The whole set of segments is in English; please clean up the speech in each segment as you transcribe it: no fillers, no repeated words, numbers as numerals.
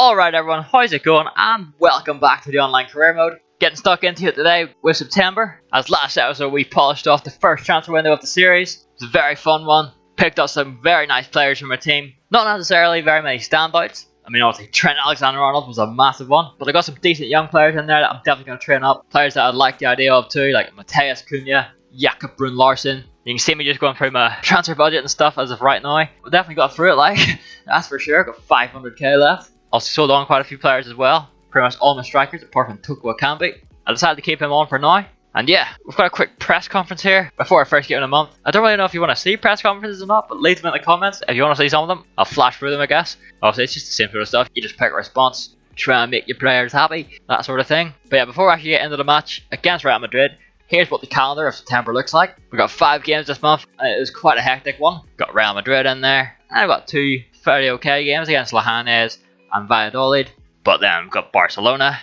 Alright everyone, how's it going? And welcome back to the online career mode. Getting stuck into it today with September. As last episode we polished off the first transfer window of the series. It's a very fun one. Picked up some very nice players from our team. Not necessarily very many standouts. I mean, obviously Trent Alexander-Arnold was a massive one, but I got some decent young players in there that I'm definitely going to train up. Players that I like the idea of too, like Matheus Cunha, Jakob Brun-Larsen. You can see me just going through my transfer budget and stuff as of right now. We definitely got through it, like, that's for sure. Got 500k left. Also sold on quite a few players as well. Pretty much all my strikers apart from Tuku Akambi. I decided to keep him on for now. And yeah, we've got a quick press conference here before our first game in a month. I don't really know if you want to see press conferences or not, but leave them in the comments if you want to see some of them. I'll flash through them, I guess. Obviously, it's just the same sort of stuff. You just pick a response, try and make your players happy, that sort of thing. But yeah, before we actually get into the match against Real Madrid, here's what the calendar of September looks like. We've got 5 games this month, and it was quite a hectic one. Got Real Madrid in there, and I've got 2 fairly okay games against Leganés and Valladolid. But then we've got Barcelona,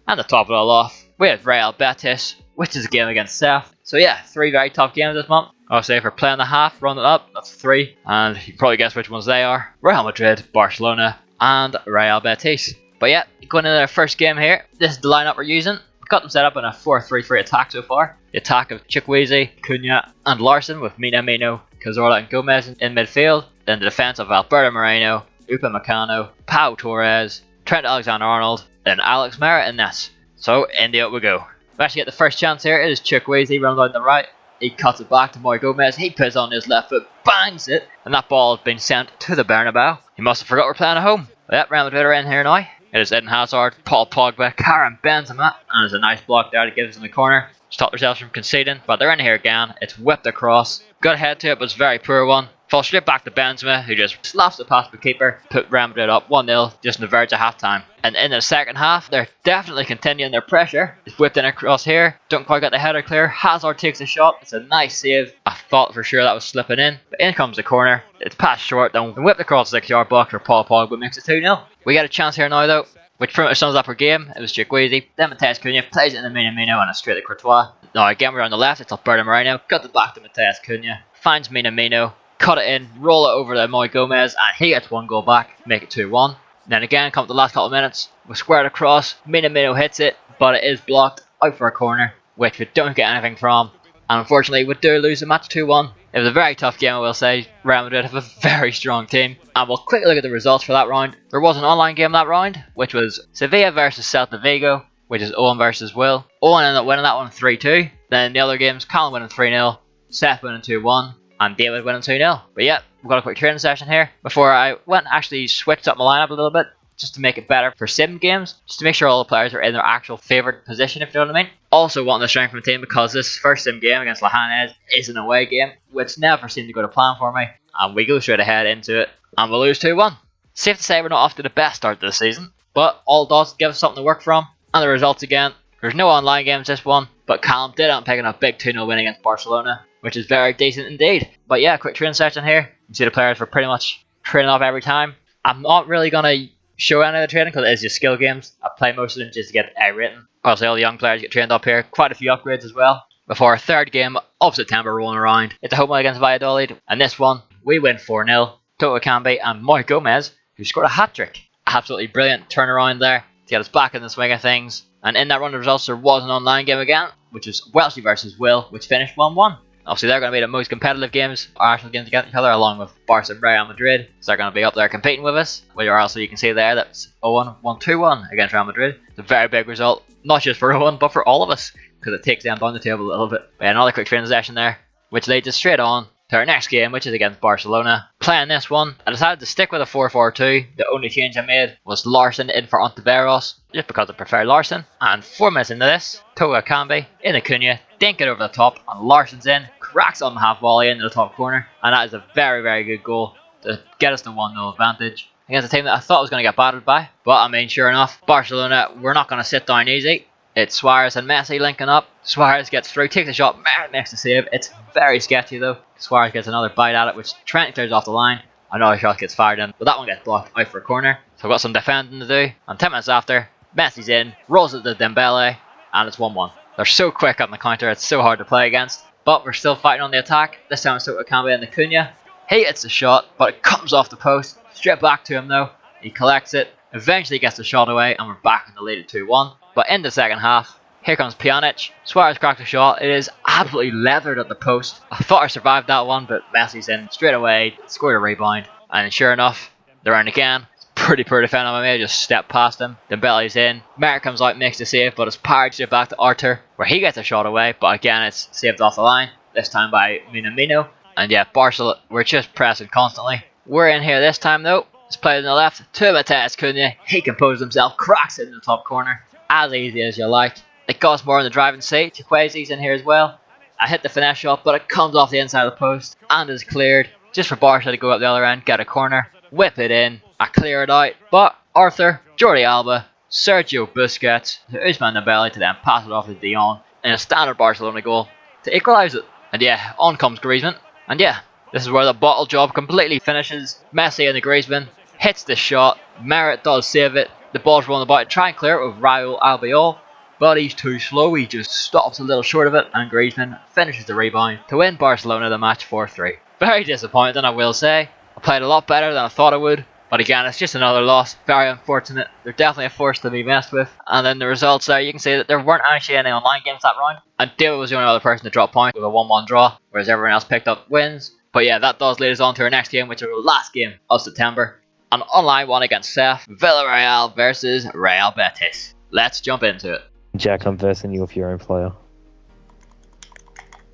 and to top it all off, we have Real Betis, which is a game against Seth. So yeah, 3 very tough games this month. Obviously, if we're playing the half, run it up, that's 3. And you can probably guess which ones they are. Real Madrid, Barcelona, and Real Betis. But yeah, going into our first game here, this is the lineup we're using. We've got them set up in a 4-3-3 attack so far. The attack of Chukwueze, Cunha, and Larsen with Minamino, Cazorla, and Gomez in midfield. Then the defence of Alberto Moreno, Upamecano, Pau Torres, Trent Alexander-Arnold, and Alex Mera in this. So in we go. We actually get the first chance here. It is Chukwueze running down the right. He cuts it back to Moy Gomez. He puts on his left foot, bangs it, and that ball has been sent to the Bernabeu. He must have forgot we're playing at home. But yep, Real Madrid are in here now. It is Eden Hazard, Paul Pogba, Karim Benzema, and there's a nice block there to give us in the corner. Stop themselves from conceding, but they're in here again. It's whipped across. Got ahead to it, but it's a very poor one. Falls straight back to Benzema, who just slaps it past the keeper, put Real Madrid up 1-0, just on the verge of half time. And in the second half, they're definitely continuing their pressure. It's whipped in across here, don't quite get the header clear. Hazard takes a shot, it's a nice save. I thought for sure that was slipping in, but in comes the corner. It's passed short, then whipped across the 6-yard box for Paul Pogba, makes it 2-0. We get a chance here now though, which pretty much sums up our game. It was Chukwueze, then Matheus Cunha plays it in the Minamino and it's straight to Courtois. Now again we're on the left, it's Alberto Moreno, cut it back to Matheus Cunha, finds Minamino, cut it in, roll it over to Moy Gomez, and he gets 1 goal back, make it 2-1. Then again, come to the last couple of minutes, we're squared across, Minamino hits it, but it is blocked out for a corner, which we don't get anything from. And unfortunately, we do lose the match 2-1. It was a very tough game, I will say. Real Madrid have a very strong team. And we'll quickly look at the results for that round. There was an online game that round, which was Sevilla versus Celta Vigo, which is Owen versus Will. Owen ended up winning that one 3-2. Then the other games, Callum winning 3-0, Seth winning 2-1. And David winning 2-0. But yeah, we've got a quick training session here. Before I went and actually switched up my lineup a little bit, just to make it better for sim games, just to make sure all the players are in their actual favoured position, if you know what I mean. Also wanting to strengthen the team because this first sim game against Leganés is an away game, which never seemed to go to plan for me. And we go straight ahead into it, and we'll lose 2-1. Safe to say we're not off to the best start to the season, but all does give us something to work from. And the results again, there's no online games this one, but Callum did end up picking up a big 2-0 win against Barcelona, which is very decent indeed. But yeah, quick training session here. You can see the players were pretty much training off every time. I'm not really going to show any of the training because it is just skill games. I play most of them just to get A rating. Obviously all the young players get trained up here. Quite a few upgrades as well. Before our third game of September rolling around. It's a home win against Valladolid. And this one, we win 4-0. Tuku Akambi and Moy Gomez, who scored a hat-trick. Absolutely brilliant turnaround there to get us back in the swing of things. And in that run of results there was an online game again, which was Welshie versus Will, which finished 1-1. Obviously they're going to be the most competitive games, Arsenal games against each other, along with Barca and Real Madrid. So they're going to be up there competing with us. Where also you can see there that's Owen won 2-1 against Real Madrid. It's a very big result, not just for Owen, but for all of us, because it takes them down the table a little bit. But yeah, another quick training session there, which leads us straight on to our next game, which is against Barcelona. Playing this one, I decided to stick with a 4-4-2. The only change I made was Larsen in for Ontiveros, just because I prefer Larsen. And 4 minutes into this, Tuku Akambi in a Cunha, dink it over the top, and Larsen's in, cracks on the half volley into the top corner, and that is a very, very good goal to get us the 1-0 advantage against a team that I thought was going to get battered by. But I mean, sure enough, Barcelona, we're not going to sit down easy. It's Suarez and Messi linking up. Suarez gets through, takes a shot, makes the save. It's very sketchy though. Suarez gets another bite at it, which Trent clears off the line. Another shot gets fired in, but that one gets blocked out for a corner. So I've got some defending to do. And 10 minutes after, Messi's in, rolls it to Dembele, and it's 1-1. They're so quick on the counter, it's so hard to play against. But we're still fighting on the attack. This time it's Tuku Akambi and the Cunha. He hits the shot, but it comes off the post. Straight back to him though. He collects it. eventually gets the shot away and we're back in the lead at 2-1. But in the second half, here comes Pjanic. Suarez cracks a shot. It is absolutely leathered at the post. I thought I survived that one, but Messi's in straight away, scored a rebound, and sure enough, they're in again. Pretty poor defending by me, just stepped past him. Dembele's in. Merritt comes out, makes the save, but it's parried straight back to Arthur, where he gets a shot away, but again it's saved off the line, this time by Minamino. And yeah, Barcelona, we're just pressing constantly. We're in here this time though. It's played on the left to Mateus Cunha. He composed himself, cracks it in the top corner. As easy as you like. It costs more in the driving seat. Chikwueze's in here as well. I hit the finesse shot, but it comes off the inside of the post and is cleared. Just for Barca to go up the other end, get a corner, whip it in. I clear it out, but Arthur, Jordi Alba, Sergio Busquets, to Ousmane Dembele to then pass it off to De Jong in a standard Barcelona goal to equalise it. And yeah, on comes Griezmann. And yeah, this is where the bottle job completely finishes. Messi and the Griezmann hits the shot. Merritt does save it. The ball's rolling about to try and clear it with Raul Albiol, but he's too slow. He just stops a little short of it, and Griezmann finishes the rebound to win Barcelona the match 4-3. Very disappointing, I will say. I played a lot better than I thought I would. But again, it's just another loss. Very unfortunate. They're definitely a force to be messed with. And then the results there, you can see that there weren't actually any online games that round. And David was the only other person to drop points with a 1-1 draw, whereas everyone else picked up wins. But yeah, that does lead us on to our next game, which is our last game of September. An online one against Seth, Villarreal versus Real Betis. Let's jump into it. Jack, I'm versing you with your own player.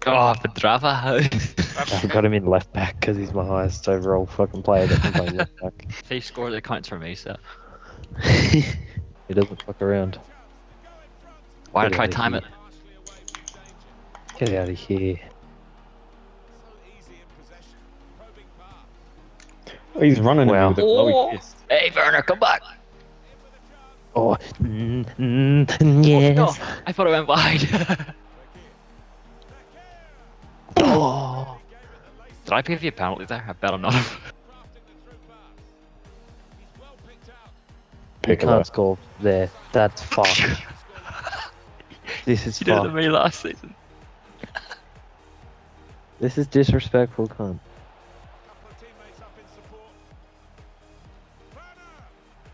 Oh, Pedrava. I got him in left back because he's my highest overall fucking player that can play left back. If he scores, it counts for me, so. He doesn't fuck around. Why did I try to time it? Get out of here. Oh, he's running at me with a blowy fist. Hey, Werner, come back. Oh, Oh, yes. no, I thought it went wide. Oh. Did I pay for your penalty there? I bet I'm not. You can't score there. That's fucked. This is You did it to fucked. me last season. This is disrespectful, cunt.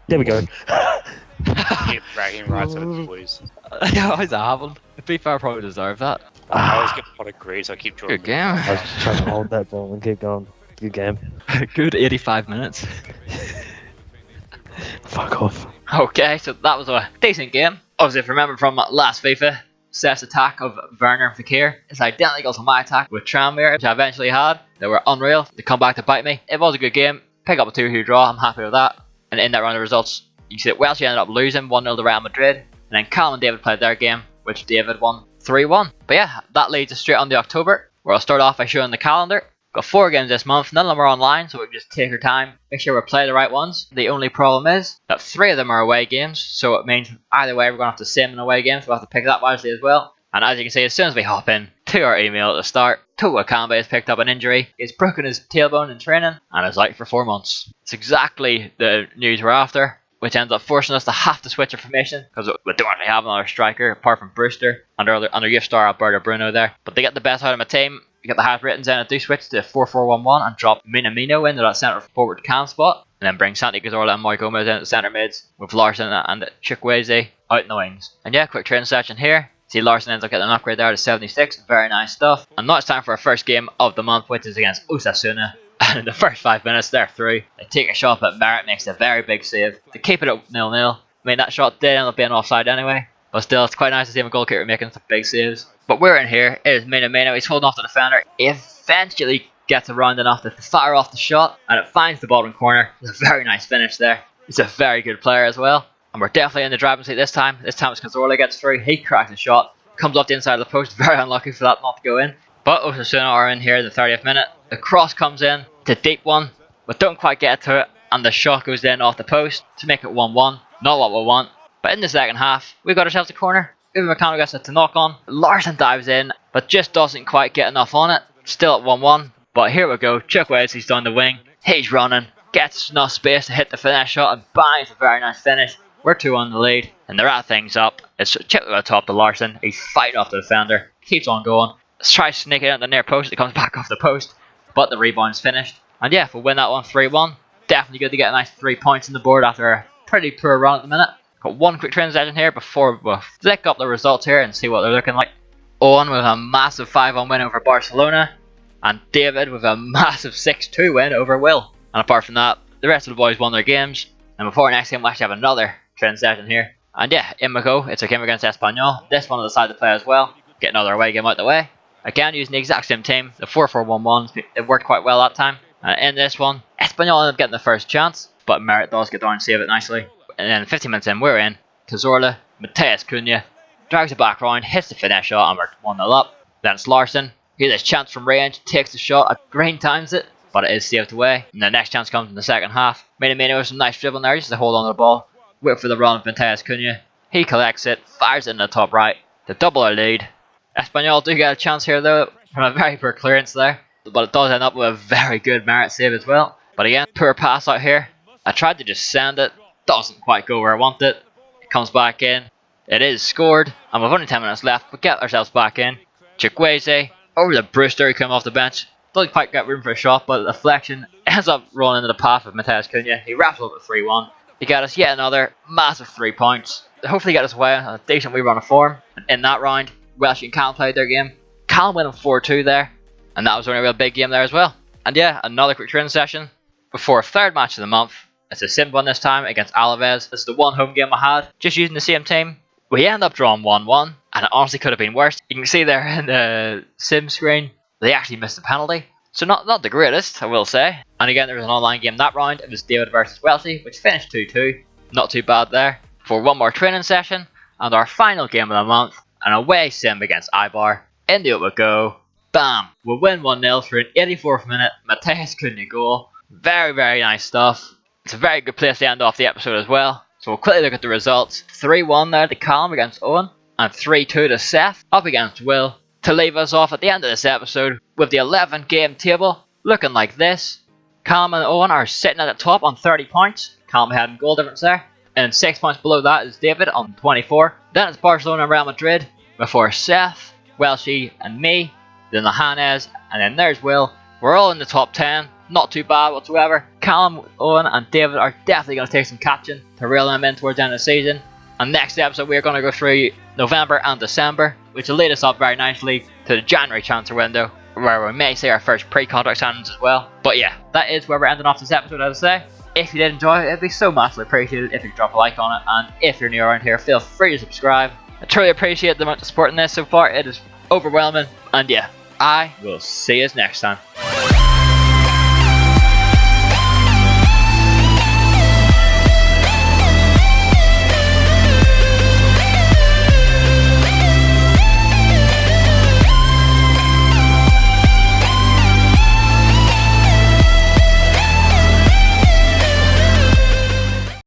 There we go. Keep bragging rights at its boys. Yeah, how's that happened? FIFA probably deserve that. I always get a pot of greed, so I keep drawing. Good game. I was just trying to hold that ball and keep going. Good game. Good 85 minutes. Fuck off. Okay, so that was a decent game. Obviously, if you remember from last FIFA, Seth's attack of Werner and Fekir is identical to my attack with Tranmere, which I eventually had. They were unreal. They come back to bite me. It was a good game. Pick up a 2-2 draw. I'm happy with that. And in that round of results, you can see that Welshie ended up losing 1-0 to Real Madrid. And then Callum and David played their game, which David won 3-1. But yeah, that leads us straight on to October, where I'll start off by showing the calendar. Got 4 games this month, none of them are online, so we can just take our time, make sure we play the right ones. The only problem is that 3 of them are away games, so it means either way we're going to have to sim in away games, so we'll have to pick that wisely as well. And as you can see, as soon as we hop in to our email at the start, Togo Akambe has picked up an injury. He's broken his tailbone in training and is out for 4 months. It's exactly the news we're after, which ends up forcing us to have to switch our formation because we don't really have another striker apart from Brewster and our youth star Alberto Bruno there. But they get the best out of my team. You get the highest ratings in, and do switch to 4-4-1-1 and drop Minamino into that centre forward cam spot, and then bring Santi Cazorla and Mike Gomez in at the centre mids with Larson and Chikwueze out in the wings. And yeah, quick training session here. See, Larson ends up getting an upgrade there to 76. Very nice stuff. And now it's time for our first game of the month, which is against Osasuna. And in the first 5 minutes, they're through. They take a shot, but Merritt makes a very big save to keep it at 0-0. I mean, that shot did end up being offside anyway, but still, it's quite nice to see him a goalkeeper making some big saves. But we're in here. It is Minamino. He's holding off the defender. He eventually gets around enough to fire off the shot, and it finds the bottom corner. It's a very nice finish there. He's a very good player as well. And we're definitely in the driving seat this time. This time it's Cazorla gets through. He cracks a shot. Comes off the inside of the post. Very unlucky for that not to go in. But Osasuna are in here in the 30th minute. The cross comes in. It's a deep one, but don't quite get to it. And the shot goes in off the post to make it 1-1. Not what we want. But in the second half, we got ourselves a corner. Uwe Meccano gets it to knock on. Larson dives in, but just doesn't quite get enough on it. Still at 1-1. But here we go. Chikwueze's down the wing. He's running. Gets enough space to hit the finesse shot and bangs a very nice finish. We're 2 on the lead, and they're at things up. It's chip to the top to Larson. He's fighting off the defender. Keeps on going. Let's try sneaking out the near post. It comes back off the post, but the rebound's finished. And yeah, if we win that one 3-1, definitely good to get a nice 3 points on the board after pretty poor run at the minute. Got one quick transaction here before we'll flick up the results here and see what they're looking like. Owen with a massive 5-1 win over Barcelona, and David with a massive 6-2 win over Will. And apart from that, the rest of the boys won their games. And before our next game, we actually have another transaction here. And yeah, in we go. It's a game against Espanyol. This one I decided to play as well. Get another away game out the way. Again, using the exact same team, the 4-4-1-1. It worked quite well that time. And in this one, Espanyol ended up getting the first chance, but Merritt does get down and save it nicely. And then 15 minutes in, we're in. Cazorla, Mateus Cunha, drags it back round, hits the finish shot, and we're 1-0 up. Then it's Larson. He has a chance from range, takes the shot, Green times it, but it is saved away. And the next chance comes in the second half. Minamino with some nice dribbling there, just to hold on to the ball. Wait for the run of Mateus Cunha. He collects it, fires it in the top right to double our lead. Espanyol do get a chance here though, from a very poor clearance there, but it does end up with a very good Merritt save as well. But again, poor pass out here. I tried to just send it, doesn't quite go where I want it. It comes back in. It is scored, and we've only 10 minutes left, but get ourselves back in. Chukwueze over the Brewster, who came off the bench. Doesn't quite get room for a shot, but the deflection ends up rolling into the path of Mateus Cunha. He wraps up at 3-1. He got us yet another massive 3 points. Hopefully get us away on a decent wee run of form. And in that round, Welshie and Callum played their game. Callum went 4-2 there, and that was only a real big game there as well. And yeah, another quick training session before a third match of the month. It's a sim one this time against Alaves. This is the one home game I had, just using the same team. We end up drawing 1-1, and it honestly could have been worse. You can see there in the sim screen, they actually missed a penalty. So not the greatest, I will say. And again, there was an online game that round. It was David versus Welshie, which finished 2-2. Not too bad there. For one more training session, and our final game of the month, an away sim against Ibar. Into it we go. Bam! We win 1-0 through an 84th minute Mateus Cunha goal. Very, very nice stuff. It's a very good place to end off the episode as well. So we'll quickly look at the results. 3-1 there to Callum against Owen, and 3-2 to Seth up against Will, to leave us off at the end of this episode with the 11 game table looking like this. Callum and Owen are sitting at the top on 30 points. Callum had goal difference there. And 6 points below that is David on 24. Then it's Barcelona and Real Madrid before Seth, Welshie and me. Then the Hannes, and then there's Will. We're all in the top 10. Not too bad whatsoever. Callum, Owen and David are definitely going to take some catching to reel them in towards the end of the season. And next episode we're going to go through November and December, which will lead us up very nicely to the January transfer window, where we may see our first pre-contract signings as well. But yeah, that is where we're ending off this episode, as I say. If you did enjoy it, it'd be so massively appreciated if you could drop a like on it, and if you're new around here, feel free to subscribe. I truly appreciate the amount of support in this so far. It is overwhelming, and yeah, I will see you next time.